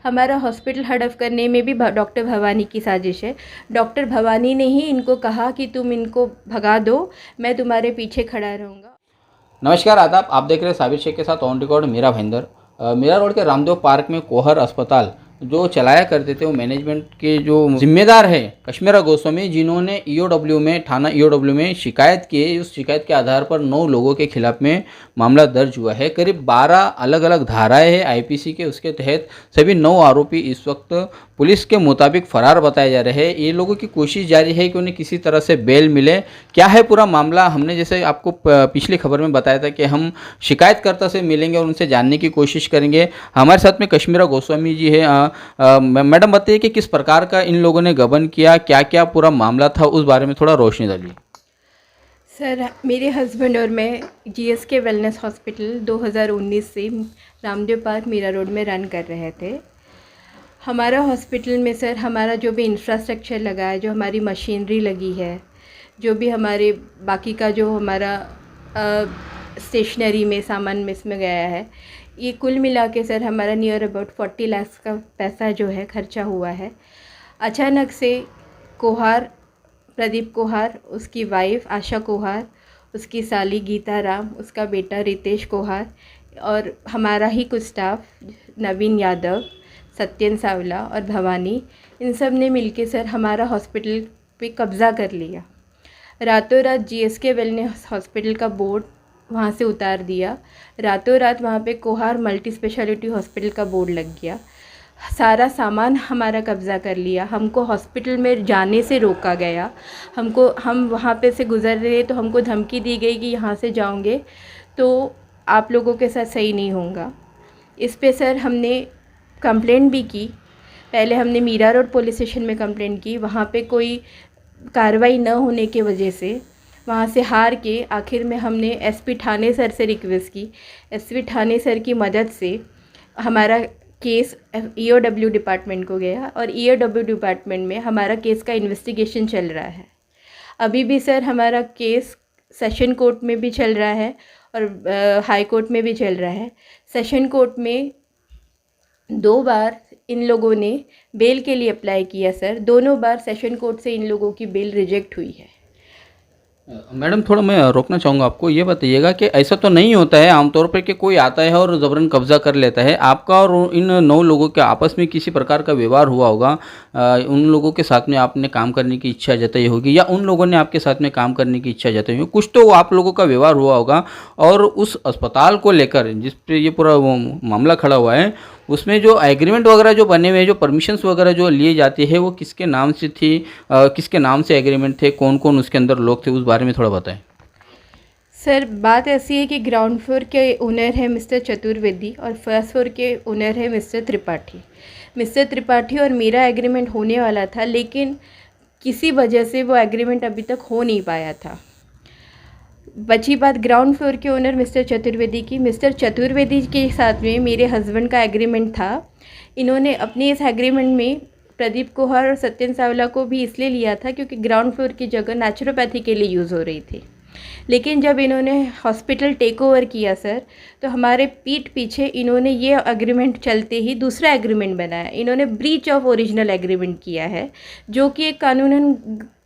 हमारा हॉस्पिटल हड़प करने में भी डॉक्टर भवानी की साजिश है। डॉक्टर भवानी ने ही इनको कहा कि तुम इनको भगा दो, मैं तुम्हारे पीछे खड़ा रहूँगा। नमस्कार, आदाब। आप देख रहे हैं साबिर शेख के साथ on record Mira Bhayandar. Mira road के रामदेव पार्क में कोहर अस्पताल जो चलाया करते थे वो मैनेजमेंट के जो जिम्मेदार है कश्मीरा गोस्वामी, जिन्होंने ईओडब्ल्यू में थाना ईओडब्ल्यू में शिकायत की है। उस शिकायत के आधार पर 9 लोगों के खिलाफ में मामला दर्ज हुआ है। करीब 12 अलग अलग धाराएं हैं आईपीसी के, उसके तहत सभी 9 आरोपी इस वक्त पुलिस के मुताबिक फरार बताए जा रहे हैं। ये लोगों की कोशिश जारी है कि उन्हें किसी तरह से बेल मिले। क्या है पूरा मामला, हमने जैसे आपको पिछली खबर में बताया था कि हम शिकायतकर्ता से मिलेंगे और उनसे जानने की कोशिश करेंगे। हमारे साथ में कश्मीरा गोस्वामी जी है। मैडम बताइए कि किस प्रकार का इन लोगों ने गबन किया, क्या क्या पूरा मामला था, उस बारे में थोड़ा रोशनी डालिए। सर, मेरे हस्बैंड और मैं जीएसके वेलनेस हॉस्पिटल 2019 से रामदेव पार्क मीरा रोड में रन कर रहे थे। हमारा हॉस्पिटल में सर हमारा जो भी इंफ्रास्ट्रक्चर लगा है, जो हमारी मशीनरी लगी है, जो भी हमारे बाकी का जो हमारा स्टेशनरी में सामान में इसमें गया है, ये कुल मिला के सर हमारा नियर अबाउट 40 लाख का पैसा जो है खर्चा हुआ है। अचानक से कोहार, प्रदीप कोहार, उसकी वाइफ आशा कोहार, उसकी साली गीता राम, उसका बेटा रितेश कोहार और हमारा ही कुछ स्टाफ, नवीन यादव, सत्यन सावला और भवानी, इन सब ने मिलके सर हमारा हॉस्पिटल पे कब्ज़ा कर लिया। रातों रात जीएसके वेलनेस हॉस्पिटल का बोर्ड वहाँ से उतार दिया। रातों रात वहाँ पे कोहार मल्टी स्पेशलिटी हॉस्पिटल का बोर्ड लग गया। सारा सामान हमारा कब्ज़ा कर लिया। हमको हॉस्पिटल में जाने से रोका गया। हम वहाँ पे से गुज़र रहे तो हमको धमकी दी गई कि यहाँ से जाओगे तो आप लोगों के साथ सही नहीं होगा। इस पे सर हमने कंप्लेंट भी की। पहले हमने मीरा रोड पुलिस स्टेशन में कंप्लेंट की। वहाँ पे कोई कार्रवाई न होने की वजह से वहाँ से हार के आखिर में हमने एसपी ठाणे सर से रिक्वेस्ट की। एसपी ठाणे सर की मदद से हमारा केस ईओडब्ल्यू डिपार्टमेंट को गया और ईओडब्ल्यू डिपार्टमेंट में हमारा केस का इन्वेस्टिगेशन चल रहा है। अभी भी सर हमारा केस सेशन कोर्ट में भी चल रहा है और हाई कोर्ट में भी चल रहा है। सेशन कोर्ट में 2 बार इन लोगों ने बेल के लिए अप्लाई किया सर। दोनों बार सेशन कोर्ट से इन लोगों की बेल रिजेक्ट हुई है। मैडम, थोड़ा मैं रोकना चाहूँगा आपको। ये बताइएगा कि ऐसा तो नहीं होता है आमतौर पर कि कोई आता है और ज़बरन कब्जा कर लेता है। आपका और इन 9 लोगों के आपस में किसी प्रकार का व्यवहार हुआ होगा। उन लोगों के साथ में आपने काम करने की इच्छा जताई होगी या उन लोगों ने आपके साथ में काम करने की इच्छा जताई होगी। कुछ तो आप लोगों का व्यवहार हुआ होगा। और उस अस्पताल को लेकर जिस पे ये पूरा मामला खड़ा हुआ है, उसमें जो एग्रीमेंट वगैरह जो बने हुए हैं, जो परमिशंस वगैरह जो लिए जाती है, वो किसके नाम से थी, किसके नाम से एग्रीमेंट थे, कौन कौन उसके अंदर लोग थे, उस बारे में थोड़ा बताएं। सर, बात ऐसी है कि ग्राउंड फ्लोर के ओनर है मिस्टर चतुर्वेदी और फर्स्ट फ्लोर के ओनर है मिस्टर त्रिपाठी। मिस्टर त्रिपाठी और मेरा एग्रीमेंट होने वाला था, लेकिन किसी वजह से वो एग्रीमेंट अभी तक हो नहीं पाया था। बची बात ग्राउंड फ्लोर के ओनर मिस्टर चतुर्वेदी की। मिस्टर चतुर्वेदी के साथ में मेरे हस्बैंड का एग्रीमेंट था। इन्होंने अपने इस एग्रीमेंट में प्रदीप कोहर और सत्यन सावला को भी इसलिए लिया था क्योंकि ग्राउंड फ्लोर की जगह नेचुरोपैथी के लिए यूज़ हो रही थी। लेकिन जब इन्होंने हॉस्पिटल टेक ओवर किया सर, तो हमारे पीठ पीछे इन्होंने ये एग्रीमेंट चलते ही दूसरा एग्रीमेंट बनाया। इन्होंने ब्रीच ऑफ ओरिजिनल एग्रीमेंट किया है, जो कि एक कानूनन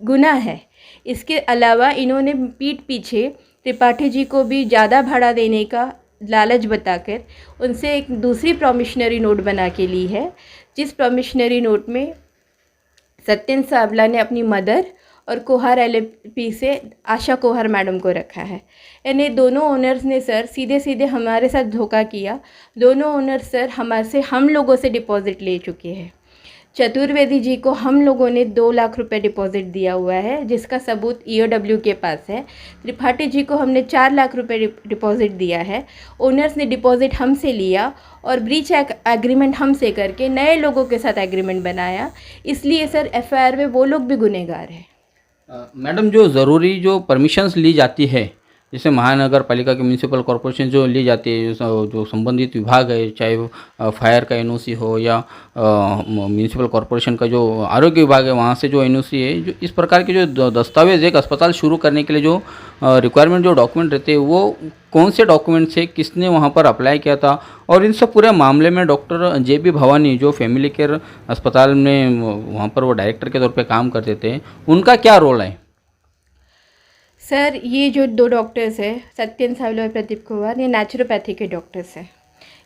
गुनाह है। इसके अलावा इन्होंने पीठ पीछे त्रिपाठी जी को भी ज़्यादा भाड़ा देने का लालच बताकर उनसे एक दूसरी प्रॉमिशनरी नोट बना के ली है, जिस प्रॉमिशनरी नोट में सत्यन सावला ने अपनी मदर और कोहार एलएलपी से आशा कोहार मैडम को रखा है। यानी दोनों ओनर्स ने सर सीधे सीधे हमारे साथ धोखा किया। दोनों ओनर्स सर हम लोगों से डिपॉजिट ले चुके हैं। चतुर्वेदी जी को हम लोगों ने 2 लाख रुपए डिपॉजिट दिया हुआ है, जिसका सबूत ईओडब्ल्यू के पास है। त्रिपाठी जी को हमने 4 लाख रुपए डिपॉजिट दिया है। ओनर्स ने डिपॉजिट हमसे लिया और ब्रीच एग्रीमेंट हमसे करके नए लोगों के साथ एग्रीमेंट बनाया। इसलिए सर एफआईआर में वो लोग भी गुनहगार हैं। मैडम, जो ज़रूरी जो परमिशंस ली जाती है जैसे महानगर पालिका की म्यूनिसिपल कॉरपोरेशन जो ली जाती है, जो संबंधित विभाग है, चाहे वो फायर का एनओसी हो या म्यूनिसिपल कॉरपोरेशन का जो आरोग्य विभाग है, वहाँ से जो एनओसी है, जो इस प्रकार के जो दस्तावेज एक अस्पताल शुरू करने के लिए जो रिक्वायरमेंट जो डॉक्यूमेंट रहते हैं, वो कौन से डॉक्यूमेंट्स है, किसने वहाँ पर अप्लाई किया था, और इन सब पूरे मामले में डॉक्टर जे.बी. भवानी जो फैमिली केयर अस्पताल में वहाँ पर वो डायरेक्टर के तौर पे काम करते थे, उनका क्या रोल है? सर, ये जो दो डॉक्टर्स हैं, सत्यन सावले और प्रदीप कुमार, ये नेचुरोपैथी के डॉक्टर्स हैं।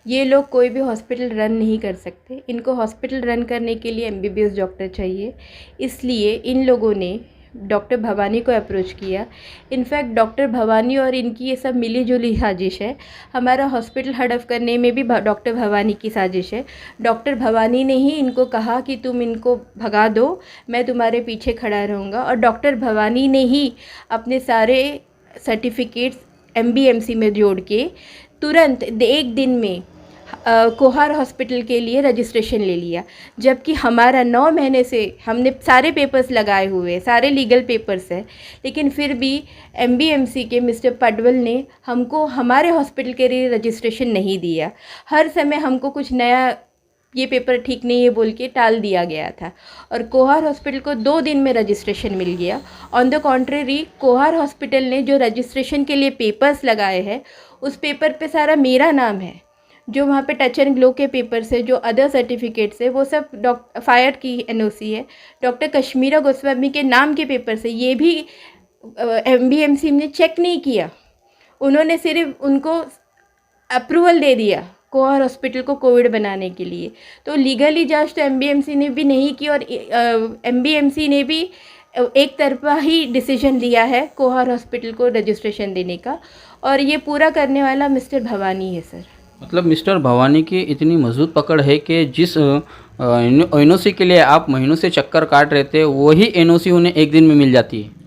ये लोग कोई भी हॉस्पिटल रन नहीं कर सकते। इनको हॉस्पिटल रन करने के लिए एमबीबीएस डॉक्टर चाहिए। इसलिए इन लोगों ने डॉक्टर भवानी को अप्रोच किया। इनफैक्ट डॉक्टर भवानी और इनकी ये सब मिली जुली साजिश है। हमारा हॉस्पिटल हड़प करने में भी डॉक्टर भवानी की साजिश है। डॉक्टर भवानी ने ही इनको कहा कि तुम इनको भगा दो, मैं तुम्हारे पीछे खड़ा रहूँगा। और डॉक्टर भवानी ने ही अपने सारे सर्टिफिकेट्स एमबीएमसी में जोड़ के तुरंत एक दिन में कोहार हॉस्पिटल के लिए रजिस्ट्रेशन ले लिया। जबकि हमारा 9 महीने से हमने सारे पेपर्स लगाए हुए, सारे लीगल पेपर्स हैं, लेकिन फिर भी एमबीएमसी के मिस्टर पडवल ने हमको हमारे हॉस्पिटल के लिए रजिस्ट्रेशन नहीं दिया। हर समय हमको कुछ नया, ये पेपर ठीक नहीं है बोल के टाल दिया गया था। और कोहार हॉस्पिटल को 2 दिन में रजिस्ट्रेशन मिल गया। ऑन द कॉन्ट्रेरी, कोहार हॉस्पिटल ने जो रजिस्ट्रेशन के लिए पेपर्स लगाए हैं, उस पेपर पे सारा मेरा नाम है। जो वहाँ पे टच एंड ग्लो के पेपर्स है, जो अदर सर्टिफिकेट्स है, वो सब फायर की एनओसी है। डॉक्टर कश्मीरा गोस्वामी के नाम के पेपर्स है, ये भी एमबीएमसी ने चेक नहीं किया। उन्होंने सिर्फ उनको अप्रूवल दे दिया कोहार हॉस्पिटल को कोविड बनाने के लिए। तो लीगली जांच तो एमबीएमसी ने भी नहीं की, और एमबीएमसी ने भी एक तरफा ही डिसीजन लिया है कोहार हॉस्पिटल को रजिस्ट्रेशन देने का। और ये पूरा करने वाला मिस्टर भवानी है सर। मतलब मिस्टर भवानी की इतनी मजबूत पकड़ है कि जिस एनओसी के लिए आप महीनों से चक्कर काट रहे थे, वही एनओसी उन्हें एक दिन में मिल जाती है।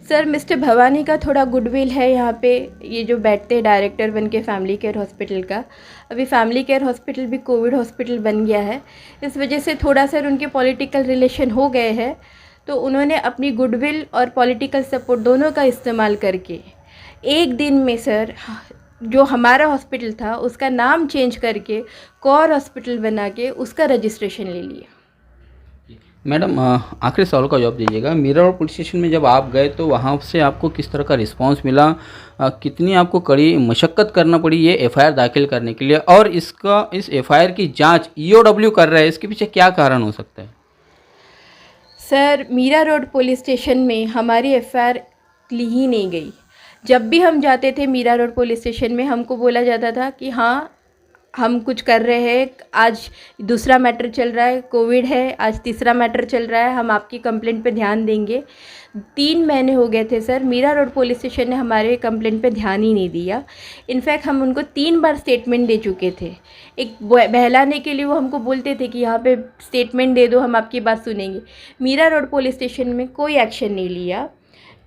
सर, मिस्टर भवानी का थोड़ा गुडविल है यहाँ पे। ये जो बैठते हैं डायरेक्टर बन के फैमिली केयर हॉस्पिटल का, अभी फैमिली केयर हॉस्पिटल भी कोविड हॉस्पिटल बन गया है। इस वजह से थोड़ा सा उनके पॉलिटिकल रिलेशन हो गए हैं। तो उन्होंने अपनी गुडविल और पॉलिटिकल सपोर्ट दोनों का इस्तेमाल करके एक दिन में सर, जो हमारा हॉस्पिटल था उसका नाम चेंज करके कोर हॉस्पिटल बना के उसका रजिस्ट्रेशन ले लिया। मैडम, आखिरी सवाल का जवाब दीजिएगा। मीरा रोड पुलिस स्टेशन में जब आप गए तो वहाँ से आपको किस तरह का रिस्पांस मिला? कितनी आपको कड़ी मशक्क़त करना पड़ी ये एफआईआर दाखिल करने के लिए, और इस एफआईआर की जांच ईओडब्ल्यू कर रहा है, इसके पीछे क्या कारण हो सकता है? Sir, Mira road police station में हमारी एफआईआर ली ही नहीं गई। जब भी हम जाते थे मीरा रोड पुलिस स्टेशन में, हमको बोला जाता था कि हाँ, हम कुछ कर रहे हैं, आज दूसरा मैटर चल रहा है, कोविड है, आज तीसरा मैटर चल रहा है, हम आपकी कंप्लेंट पे ध्यान देंगे। 3 महीने हो गए थे sir, Mira road police station ने हमारे कंप्लेंट पे ध्यान ही नहीं दिया। इनफैक्ट हम उनको 3 बार स्टेटमेंट दे चुके थे। एक बहलाने के लिए वो हमको बोलते थे कि यहाँ पे स्टेटमेंट दे दो, हम आपकी बात सुनेंगे। मीरा रोड पुलिस स्टेशन में कोई एक्शन नहीं लिया,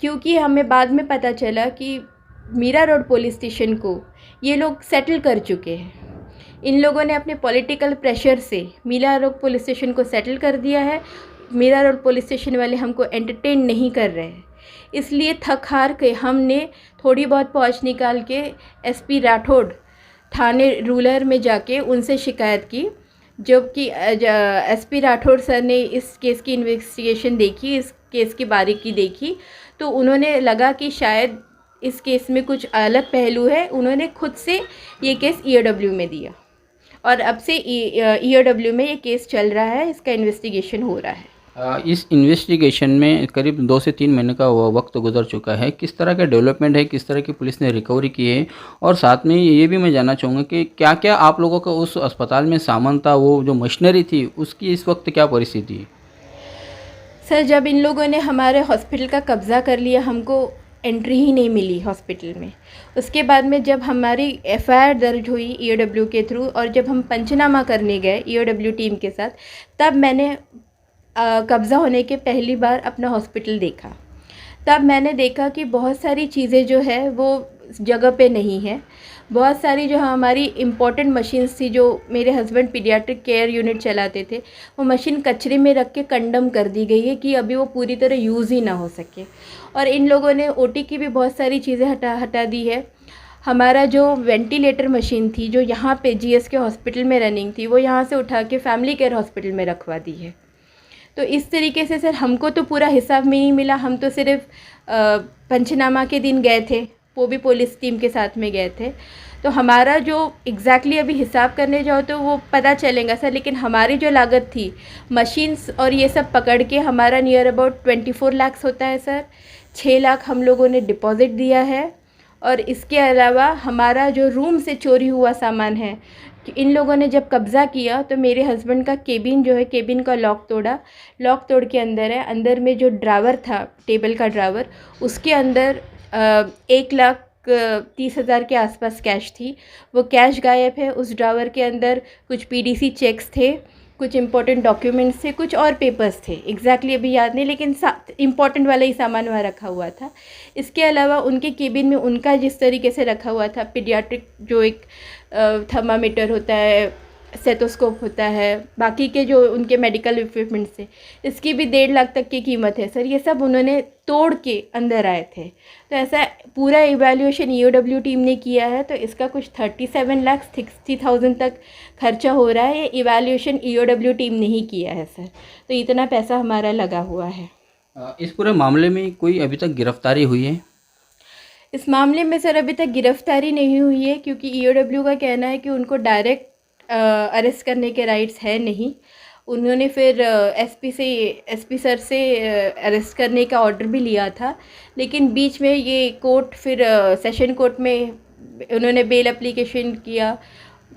क्योंकि हमें बाद में पता चला कि मीरा रोड पुलिस स्टेशन को ये लोग सेटल कर चुके हैं। इन लोगों ने अपने पॉलिटिकल प्रेशर से मीरा रोड पुलिस स्टेशन को सेटल कर दिया है। मीरा रोड पुलिस स्टेशन वाले हमको एंटरटेन नहीं कर रहे हैं। इसलिए थक हार के हमने थोड़ी बहुत पहुँच निकाल के एसपी राठौड़ थाने रूरल में जाके उनसे शिकायत की। जबकि एसपी राठौड़ सर ने इस केस की इन्वेस्टिगेशन देखी, इस केस की बारीकी देखी, तो उन्होंने लगा कि शायद इस केस में कुछ अलग पहलू है। उन्होंने खुद से ये केस ईओडब्ल्यू में दिया, और अब से ईओडब्ल्यू में ये केस चल रहा है, इसका इन्वेस्टिगेशन हो रहा है। इस इन्वेस्टिगेशन में करीब 2 से 3 महीने का वक्त गुजर चुका है। किस तरह का डेवलपमेंट है, किस तरह की पुलिस ने रिकवरी की है, और साथ में ये भी मैं जानना चाहूँगा कि क्या क्या आप लोगों का उस अस्पताल में सामान था, वो जो मशीनरी थी, उसकी इस वक्त क्या परिस्थिति है? सर, जब इन लोगों ने हमारे हॉस्पिटल का कब्ज़ा कर लिया, हमको एंट्री ही नहीं मिली हॉस्पिटल में। उसके बाद में जब हमारी एफआईआर दर्ज हुई ईओडब्ल्यू के थ्रू, और जब हम पंचनामा करने गए ईओडब्ल्यू टीम के साथ, तब मैंने कब्ज़ा होने के पहली बार अपना हॉस्पिटल देखा। तब मैंने देखा कि बहुत सारी चीज़ें जो है वो जगह पे नहीं है। बहुत सारी जो हमारी इम्पोर्टेंट मशीन्स थी, जो मेरे हस्बैंड पीडियाट्रिक केयर यूनिट चलाते थे, वो मशीन कचरे में रख के कंडम कर दी गई है कि अभी वो पूरी तरह यूज़ ही ना हो सके। और इन लोगों ने ओटी की भी बहुत सारी चीज़ें हटा दी है। हमारा जो वेंटिलेटर मशीन थी, जो यहाँ पे जीएसके हॉस्पिटल में रनिंग थी, वो यहाँ से उठा के फैमिली केयर हॉस्पिटल में रखवा दी है। तो इस तरीके से सर हमको तो पूरा हिसाब में नहीं मिला। हम तो सिर्फ पंचनामा के दिन गए थे, वो भी पुलिस टीम के साथ में गए थे। तो हमारा जो एग्जैक्टली अभी हिसाब करने जाओ तो वो पता चलेगा सर, लेकिन हमारी जो लागत थी मशीन्स और ये सब पकड़ के हमारा नियर अबाउट 24 लाख होता है सर। 6 लाख हम लोगों ने डिपॉज़िट दिया है, और इसके अलावा हमारा जो रूम से चोरी हुआ सामान है, इन लोगों ने जब कब्ज़ा किया तो मेरे हस्बैंड का केबिन जो है, केबिन का लॉक तोड़ा। लॉक तोड़ के अंदर है, अंदर में जो ड्रावर था, टेबल का ड्रावर, उसके अंदर 1,30,000 के आसपास कैश थी। वो कैश गायब है। उस ड्रावर के अंदर कुछ पीडीसी चेक्स थे, कुछ इम्पोर्टेंट डॉक्यूमेंट्स थे, कुछ और पेपर्स थे, एग्जैक्टली अभी याद नहीं, लेकिन इम्पॉर्टेंट वाला ही सामान वहाँ रखा हुआ था। इसके अलावा उनके केबिन में उनका जिस तरीके से रखा हुआ था, पीडियाट्रिक जो एक थर्मामीटर होता है, स्टेथोस्कोप होता है, बाकी के जो उनके मेडिकल इक्विपमेंट्स थे, इसकी भी 1.5 लाख तक की कीमत है सर। ये सब उन्होंने तोड़ के अंदर आए थे। तो ऐसा पूरा इवैल्यूएशन ईओडब्ल्यू टीम ने किया है, तो इसका कुछ 37,60,000 तक खर्चा हो रहा है। ये इवैल्यूएशन ईओडब्ल्यू टीम ने ही किया है सर। तो इतना पैसा हमारा लगा हुआ है। इस पूरे मामले में कोई अभी तक गिरफ्तारी हुई है? इस मामले में सर अभी तक गिरफ्तारी नहीं हुई है, क्योंकि ईओडब्ल्यू का कहना है कि उनको डायरेक्ट अरेस्ट करने के राइट्स है नहीं। उन्होंने फिर एसपी सर से अरेस्ट करने का ऑर्डर भी लिया था, लेकिन बीच में ये कोर्ट फिर सेशन कोर्ट में उन्होंने बेल एप्लीकेशन किया।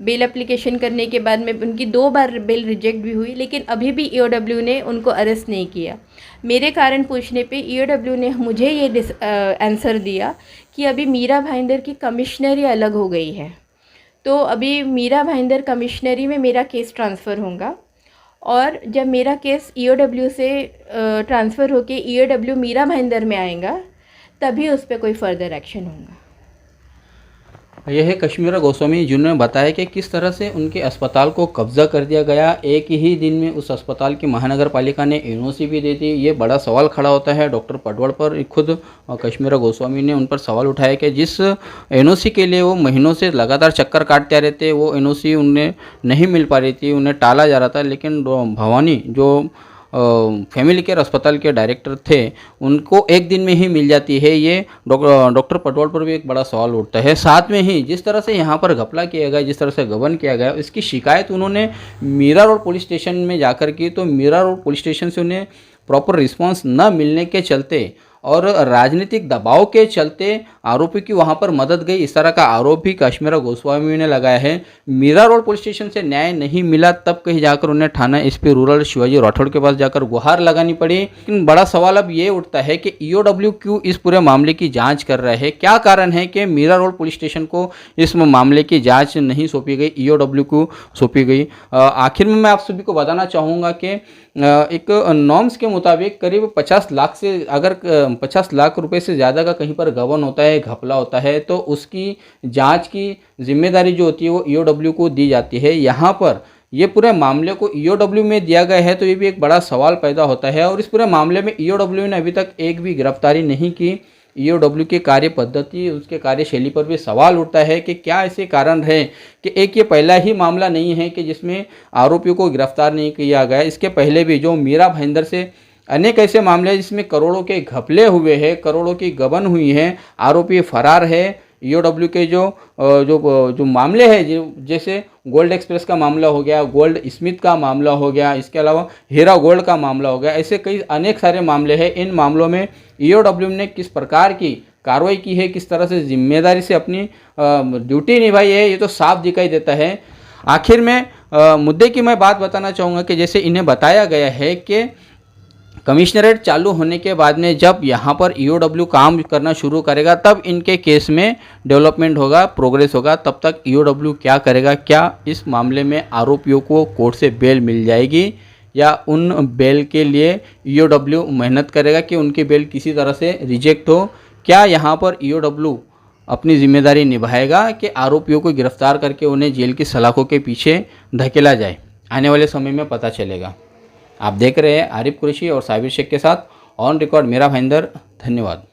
बेल एप्लीकेशन करने के बाद में उनकी 2 बार बेल रिजेक्ट भी हुई, लेकिन अभी भी ईओडब्ल्यू ने उनको अरेस्ट नहीं किया। मेरे कारण पूछने पे ईओडब्ल्यू ने मुझे ये आंसर दिया कि अभी मीरा भाईंदर की कमिश्नरी अलग हो गई है, तो अभी मीरा भाईंदर कमिश्नरी में मेरा केस ट्रांसफ़र होगा, और जब मेरा केस ईओडब्ल्यू से ट्रांसफ़र होके ईओडब्ल्यू मीरा भाईंदर में आएगा, तभी उस पर कोई फर्दर एक्शन होगा। यह है कश्मीरा गोस्वामी, जिन्होंने बताया कि किस तरह से उनके अस्पताल को कब्जा कर दिया गया। एक ही दिन में उस अस्पताल की महानगर पालिका ने एनओसी भी दे दी। ये बड़ा सवाल खड़ा होता है डॉक्टर पटवाड़ पर। खुद कश्मीरा गोस्वामी ने उन पर सवाल उठाया कि जिस एनओसी के लिए वो महीनों से लगातार चक्कर काटते आ रहे थे, वो एनओसी उन्हें नहीं मिल पा रही थी, उन्हें टाला जा रहा था। लेकिन भवानी जो फैमिली केयर अस्पताल के डायरेक्टर थे, उनको एक दिन में ही मिल जाती है। ये डॉक्टर पटवाड़ पर भी एक बड़ा सवाल उठता है। साथ में ही जिस तरह से यहाँ पर घपला किया गया, जिस तरह से गबन किया गया, इसकी शिकायत उन्होंने मीरा रोड पुलिस स्टेशन में जाकर की, तो मीरा रोड पुलिस स्टेशन से उन्हें प्रॉपर रिस्पांस न मिलने के चलते और राजनीतिक दबाव के चलते आरोपी की वहां पर मदद गई, इस तरह का आरोप भी कश्मीरा गोस्वामी ने लगाया है। मीरा रोड पुलिस स्टेशन से न्याय नहीं मिला, तब कहीं जाकर उन्हें थाना एसपी रूरल शिवाजी राठौड़ के पास जाकर गुहार लगानी पड़ी। लेकिन बड़ा सवाल अब ये उठता है कि ईओडब्ल्यू क्यों इस पूरे मामले की जांच कर रहा है? क्या कारण है कि मीरा रोड पुलिस स्टेशन को इस मामले की जाँच नहीं सौंपी गई, ईओडब्ल्यू को सौंपी गई? आखिर में मैं आप सभी को बताना चाहूँगा कि एक नॉर्म्स के मुताबिक करीब 50 लाख से, अगर 50 लाख रुपए से ज़्यादा का कहीं पर गबन होता है, घपला होता है, तो उसकी जांच की जिम्मेदारी जो होती है वो ईओडब्ल्यू को दी जाती है। यहाँ पर ये पूरे मामले को ईओडब्ल्यू में दिया गया है, तो ये भी एक बड़ा सवाल पैदा होता है। और इस पूरे मामले में ईओडब्ल्यू ने अभी तक एक भी गिरफ्तारी नहीं की। ईओडब्ल्यू की कार्य पद्धति, उसके कार्यशैली पर भी सवाल उठता है कि क्या ऐसे कारण है कि एक ये पहला ही मामला नहीं है कि जिसमें आरोपियों को गिरफ्तार नहीं किया गया। इसके पहले भी जो मीरा भाईंदर से अनेक ऐसे मामले हैं जिसमें करोड़ों के घपले हुए हैं, करोड़ों की गबन हुई है, आरोपी फरार है। ईओडब्ल्यू के जो मामले हैं, जैसे गोल्ड एक्सप्रेस का मामला हो गया, गोल्ड स्मिथ का मामला हो गया, इसके अलावा हीरा गोल्ड का मामला हो गया, ऐसे कई अनेक सारे मामले हैं। इन मामलों में ईओडब्ल्यू ने किस प्रकार की कार्रवाई की है, किस तरह से जिम्मेदारी से अपनी ड्यूटी निभाई है, ये तो साफ दिखाई देता है। आखिर में मुद्दे की मैं बात बताना चाहूँगा कि जैसे इन्हें बताया गया है कि कमिश्नरेट चालू होने के बाद में जब यहाँ पर ईओडब्ल्यू काम करना शुरू करेगा, तब इनके केस में डेवलपमेंट होगा, प्रोग्रेस होगा। तब तक ईओडब्ल्यू क्या करेगा? क्या इस मामले में आरोपियों को कोर्ट से बेल मिल जाएगी, या उन बेल के लिए ईओडब्ल्यू मेहनत करेगा कि उनकी बेल किसी तरह से रिजेक्ट हो? क्या यहाँ पर ईओडब्ल्यू अपनी जिम्मेदारी निभाएगा कि आरोपियों को गिरफ्तार करके उन्हें जेल की सलाखों के पीछे धकेला जाए। आने वाले समय में पता चलेगा। आप देख रहे हैं आरिफ कुरैशी और साबिर शेख के साथ ऑन रिकॉर्ड मेरा भाईंदर। धन्यवाद।